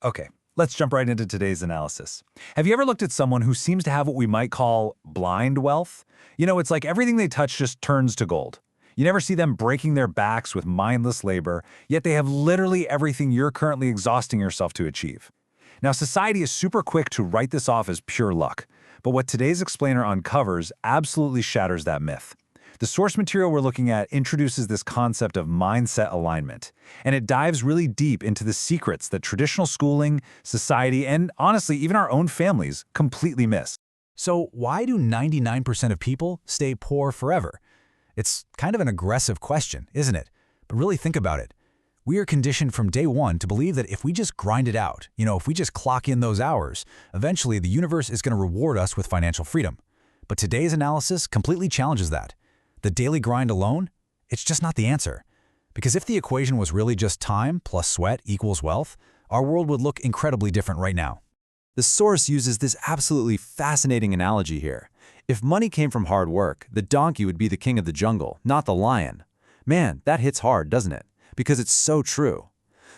Okay, let's jump right into today's analysis. Have you ever looked at someone who seems to have what we might call blind wealth? It's like everything they touch just turns to gold. You never see them breaking their backs with mindless labor, yet they have literally everything you're currently exhausting yourself to achieve. Now, society is super quick to write this off as pure luck, but what today's explainer uncovers absolutely shatters that myth. The source material we're looking at introduces this concept of mindset alignment, and it dives really deep into the secrets that traditional schooling, society, and honestly, even our own families completely miss. So why do 99% of people stay poor forever? It's kind of an aggressive question, isn't it? But really think about it. We are conditioned from day one to believe that if we just grind it out, if we just clock in those hours, eventually the universe is going to reward us with financial freedom. But today's analysis completely challenges that. The daily grind alone, it's just not the answer. Because if the equation was really just time plus sweat equals wealth, our world would look incredibly different right now. The source uses this absolutely fascinating analogy here. If money came from hard work, the donkey would be the king of the jungle, not the lion. Man, that hits hard, doesn't it? Because it's so true.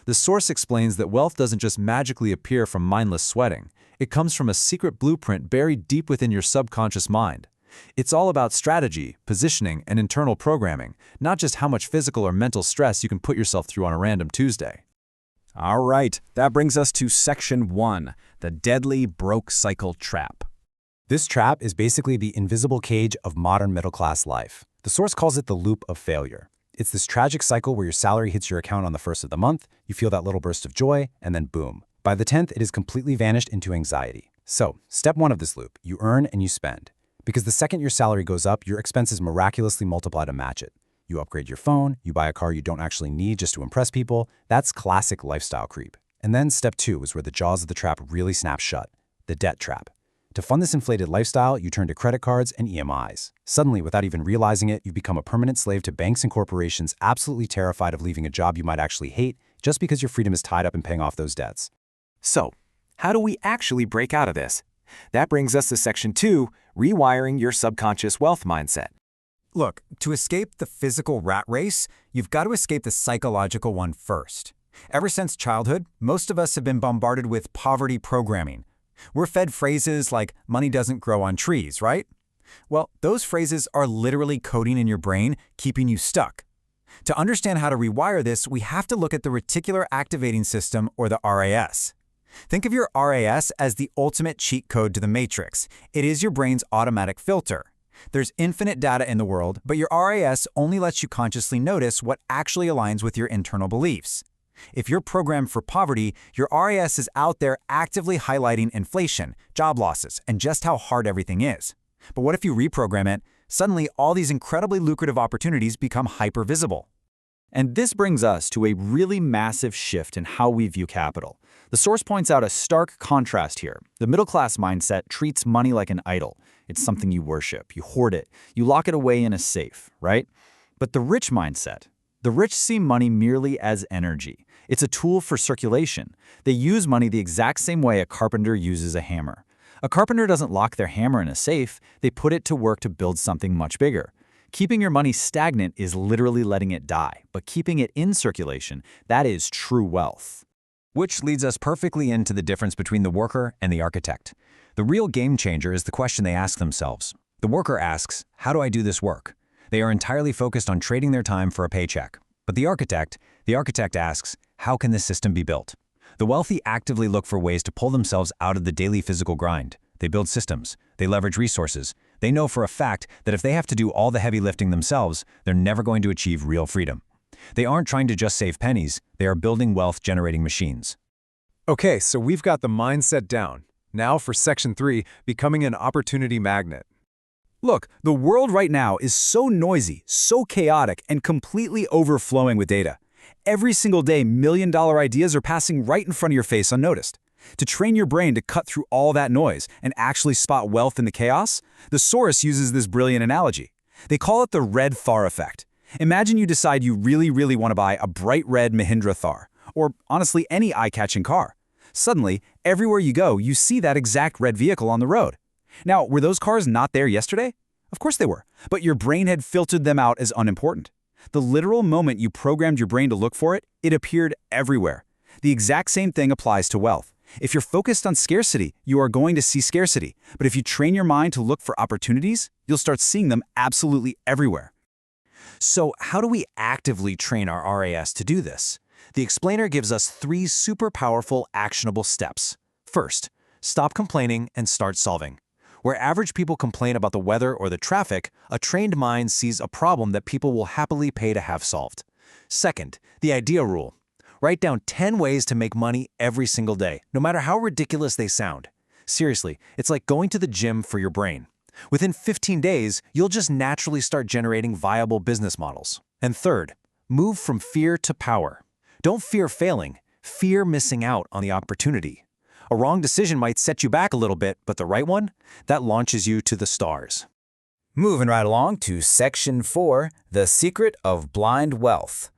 The source explains that wealth doesn't just magically appear from mindless sweating. It comes from a secret blueprint buried deep within your subconscious mind. It's all about strategy, positioning, and internal programming, not just how much physical or mental stress you can put yourself through on a random Tuesday. All right, that brings us to Section 1, the deadly broke cycle trap. This trap is basically the invisible cage of modern middle-class life. The source calls it the loop of failure. It's this tragic cycle where your salary hits your account on the first of the month, you feel that little burst of joy, and then boom. By the 10th, it is completely vanished into anxiety. So, step 1 of this loop, you earn and you spend. Because the second your salary goes up, your expenses miraculously multiply to match it. You upgrade your phone, you buy a car you don't actually need just to impress people. That's classic lifestyle creep. And then step 2 is where the jaws of the trap really snap shut, the debt trap. To fund this inflated lifestyle, you turn to credit cards and EMIs. Suddenly, without even realizing it, you become a permanent slave to banks and corporations, absolutely terrified of leaving a job you might actually hate just because your freedom is tied up in paying off those debts. So, how do we actually break out of this? That brings us to Section 2, rewiring your subconscious wealth mindset. Look, to escape the physical rat race, you've got to escape the psychological one first. Ever since childhood, most of us have been bombarded with poverty programming. We're fed phrases like, money doesn't grow on trees, right? Well, those phrases are literally coding in your brain, keeping you stuck. To understand how to rewire this, we have to look at the reticular activating system, or the RAS. Think of your RAS as the ultimate cheat code to the matrix. It is your brain's automatic filter. There's infinite data in the world, but your RAS only lets you consciously notice what actually aligns with your internal beliefs. If you're programmed for poverty, your RAS is out there actively highlighting inflation, job losses, and just how hard everything is. But what if you reprogram it? Suddenly, all these incredibly lucrative opportunities become hyper-visible. And this brings us to a really massive shift in how we view capital. The source points out a stark contrast here. The middle-class mindset treats money like an idol. It's something you worship, you hoard it, you lock it away in a safe, right? But the rich mindset, the rich see money merely as energy. It's a tool for circulation. They use money the exact same way a carpenter uses a hammer. A carpenter doesn't lock their hammer in a safe, they put it to work to build something much bigger. Keeping your money stagnant is literally letting it die, but keeping it in circulation, that is true wealth. Which leads us perfectly into the difference between the worker and the architect. The real game changer is the question they ask themselves. The worker asks, how do I do this work? They are entirely focused on trading their time for a paycheck. But the architect asks, how can this system be built? The wealthy actively look for ways to pull themselves out of the daily physical grind. They build systems. They leverage resources. They know for a fact that if they have to do all the heavy lifting themselves, they're never going to achieve real freedom. They aren't trying to just save pennies. They are building wealth-generating machines. Okay, so we've got the mindset down. Now for Section 3, becoming an opportunity magnet. Look, the world right now is so noisy, so chaotic, and completely overflowing with data. Every single day, million-dollar ideas are passing right in front of your face unnoticed. To train your brain to cut through all that noise and actually spot wealth in the chaos, the source uses this brilliant analogy. They call it the red Thar effect. Imagine you decide you really want to buy a bright red Mahindra Thar, or honestly any eye-catching car. Suddenly, everywhere you go, you see that exact red vehicle on the road. Now, were those cars not there yesterday? Of course they were, but your brain had filtered them out as unimportant. The literal moment you programmed your brain to look for it, it appeared everywhere. The exact same thing applies to wealth. If you're focused on scarcity, you are going to see scarcity. But if you train your mind to look for opportunities, you'll start seeing them absolutely everywhere. So how do we actively train our RAS to do this? The explainer gives us 3 super powerful, actionable steps. First, stop complaining and start solving. Where average people complain about the weather or the traffic, a trained mind sees a problem that people will happily pay to have solved. Second, the idea rule. Write down 10 ways to make money every single day, no matter how ridiculous they sound. Seriously, it's like going to the gym for your brain. Within 15 days, you'll just naturally start generating viable business models. And third, move from fear to power. Don't fear failing, fear missing out on the opportunity. A wrong decision might set you back a little bit, but the right one, that launches you to the stars. Moving right along to Section 4, The Secret of Blind Wealth.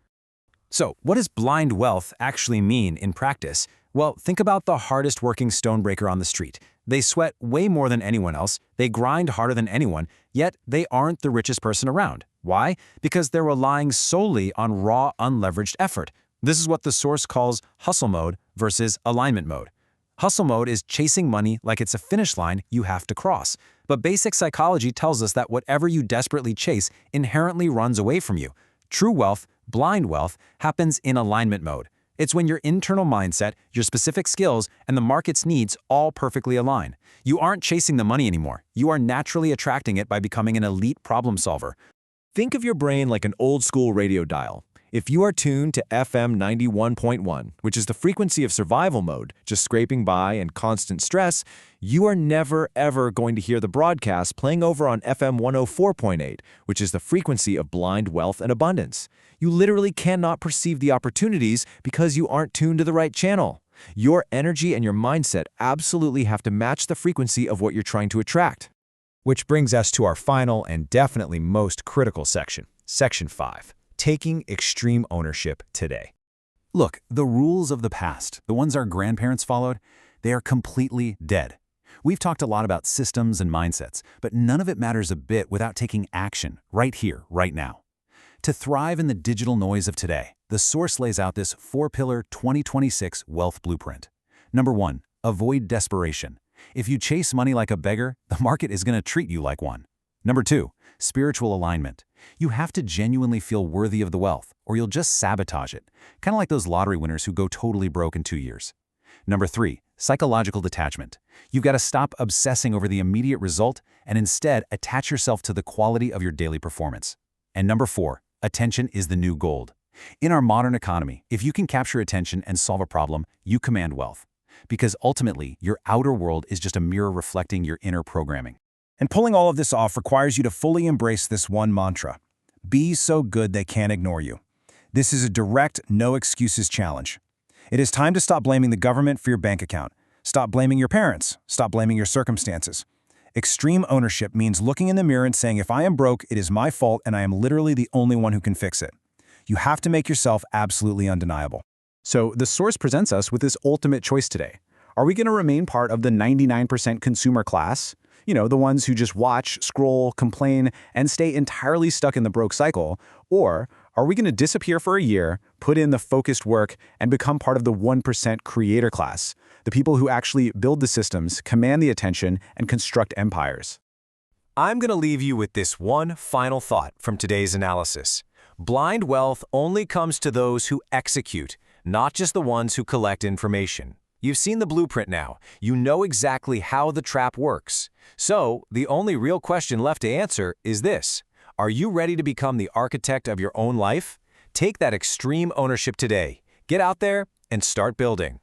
So, what does blind wealth actually mean in practice? Well, think about the hardest working stonebreaker on the street. They sweat way more than anyone else, they grind harder than anyone, yet they aren't the richest person around. Why? Because they're relying solely on raw, unleveraged effort. This is what the source calls hustle mode versus alignment mode. Hustle mode is chasing money like it's a finish line you have to cross. But basic psychology tells us that whatever you desperately chase inherently runs away from you. True wealth, blind wealth, happens in alignment mode. It's when your internal mindset, your specific skills, and the market's needs all perfectly align. You aren't chasing the money anymore. You are naturally attracting it by becoming an elite problem solver. Think of your brain like an old-school radio dial. If you are tuned to FM 91.1, which is the frequency of survival mode, just scraping by and constant stress, you are never, ever going to hear the broadcast playing over on FM 104.8, which is the frequency of blind wealth and abundance. You literally cannot perceive the opportunities because you aren't tuned to the right channel. Your energy and your mindset absolutely have to match the frequency of what you're trying to attract. Which brings us to our final and definitely most critical section, Section 5. Taking extreme ownership today. Look, the rules of the past, the ones our grandparents followed, they are completely dead. We've talked a lot about systems and mindsets, but none of it matters a bit without taking action right here, right now. To thrive in the digital noise of today, the source lays out this 4-pillar 2026 wealth blueprint. Number 1, avoid desperation. If you chase money like a beggar, the market is going to treat you like one. Number 2, spiritual alignment. You have to genuinely feel worthy of the wealth, or you'll just sabotage it, kind of like those lottery winners who go totally broke in 2 years. Number 3, psychological detachment. You've got to stop obsessing over the immediate result and instead attach yourself to the quality of your daily performance. And number 4, attention is the new gold. In our modern economy, if you can capture attention and solve a problem, you command wealth. Because ultimately, your outer world is just a mirror reflecting your inner programming. And pulling all of this off requires you to fully embrace this one mantra. Be so good they can't ignore you. This is a direct, no excuses challenge. It is time to stop blaming the government for your bank account. Stop blaming your parents. Stop blaming your circumstances. Extreme ownership means looking in the mirror and saying, if I am broke, it is my fault and I am literally the only one who can fix it. You have to make yourself absolutely undeniable. So the source presents us with this ultimate choice today. Are we going to remain part of the 99% consumer class? You know, the ones who just watch, scroll, complain, and stay entirely stuck in the broke cycle? Or are we going to disappear for a year, put in the focused work, and become part of the 1% creator class? The people who actually build the systems, command the attention, and construct empires. I'm going to leave you with this one final thought from today's analysis. Blind wealth only comes to those who execute, not just the ones who collect information. You've seen the blueprint now. You know exactly how the trap works. So, the only real question left to answer is this. Are you ready to become the architect of your own life? Take that extreme ownership today. Get out there and start building.